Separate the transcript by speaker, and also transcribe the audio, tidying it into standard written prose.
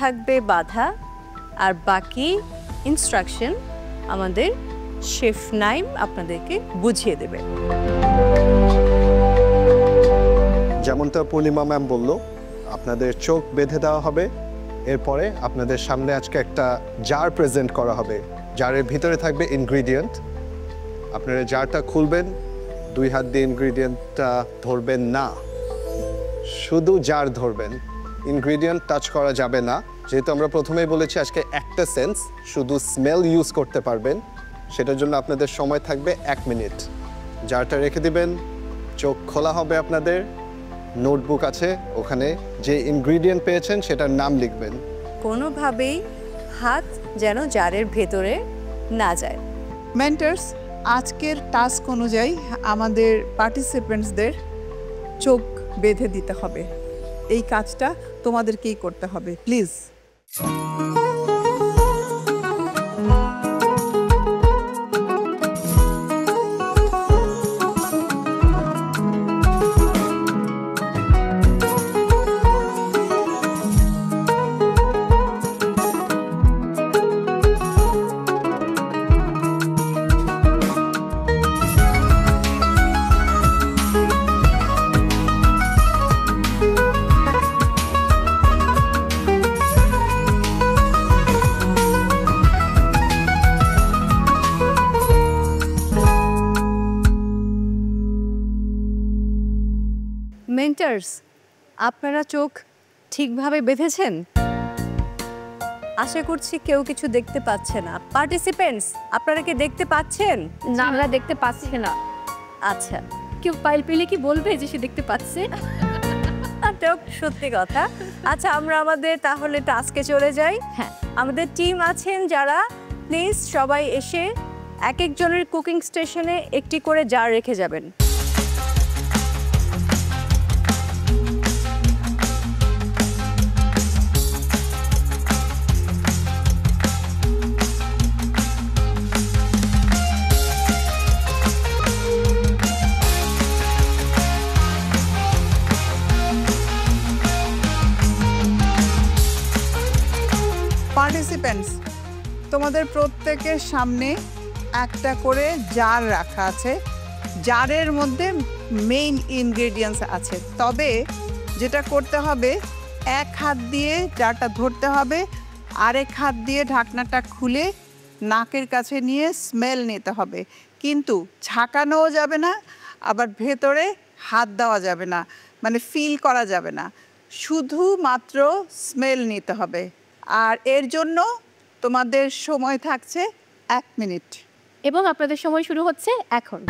Speaker 1: থাকবে বাধা, আর বাকি ইনস্ট্রাকশন আমাদের শেফ নাইম আপনাদেরকে বুঝিয়ে দেবে।
Speaker 2: যেমনটা পূর্ণিমা ম্যাম বলল, আপনাদের চোখ বেঁধে দেওয়া হবে। এরপরে আপনাদের সামনে আজকে একটা জার প্রেজেন্ট করা হবে, জারের ভিতরে থাকবে ইনগ্রিডিয়েন্ট। আপনারা জারটা খুলবেন, 2 হাত দিয়ে ইনগ্রিডিয়েন্টটা ধরবেন না, শুধু জার ধরবেন, ইনগ্রিডিয়েন্ট টাচ করা যাবে না। যেহেতু আমরা প্রথমেই বলেছি আজকে একটা সেন্স শুধু স্মেল ইউজ করতে পারবেন, সেটার জন্য আপনাদের সময় থাকবে 1 মিনিট। জারটা রেখে দিবেন, চোখ খোলা হবে আপনাদের, নোটবুক আছে, ওখানে যে ইনগ্রিডিয়েন্ট পেয়েছেন সেটার নাম লিখবেন।
Speaker 1: কোনোভাবেই হাত যেন জারের ভেতরে না যায়।
Speaker 3: মেন্টরস, আজকের টাস্ক অনুযায়ী আমাদের পার্টিসিপেন্টসদের চোখ বেঁধে দিতে হবে। এই কাজটা তোমাদেরকেই করতে হবে, প্লিজ।
Speaker 1: মেন্টার্স, আপনারা চোখ ঠিকভাবে বেঁধেছেন? আশা করছি কেউ কিছু দেখতে পাচ্ছে না। পার্টিসিপেন্টস, আপনারা কি দেখতে পাচ্ছেন?
Speaker 4: না, আমরা দেখতে পাচ্ছি না।
Speaker 1: আচ্ছা,
Speaker 4: কেউ ফাইল পেলে কি বলবে যে সে দেখতে পাচ্ছে?
Speaker 1: সত্যি কথা। আচ্ছা, আমরা আমাদের তাহলে টাস্কে চলে যাই।
Speaker 4: হ্যাঁ,
Speaker 1: আমাদের টিম আছেন যারা, প্লিজ সবাই এসে এক একজনের কুকিং স্টেশনে একটি করে জার রেখে যাবেন।
Speaker 3: পার্টিসিপেন্টস, তোমাদের প্রত্যেকের সামনে একটা করে জার রাখা আছে। জারের মধ্যে মেইন ইনগ্রেডিয়েন্টস আছে, তবে যেটা করতে হবে, এক হাত দিয়ে জারটা ধরতে হবে, আরেক হাত দিয়ে ঢাকনাটা খুলে নাকের কাছে নিয়ে স্মেল নিতে হবে। কিন্তু ঝাঁকানোও যাবে না, আবার ভেতরে হাত দেওয়া যাবে না, মানে ফিল করা যাবে না, শুধুমাত্র স্মেল নিতে হবে। আর এর জন্য তোমাদের সময় থাকছে 1 মিনিট।
Speaker 4: এবং আপনাদের সময় শুরু হচ্ছে এখন।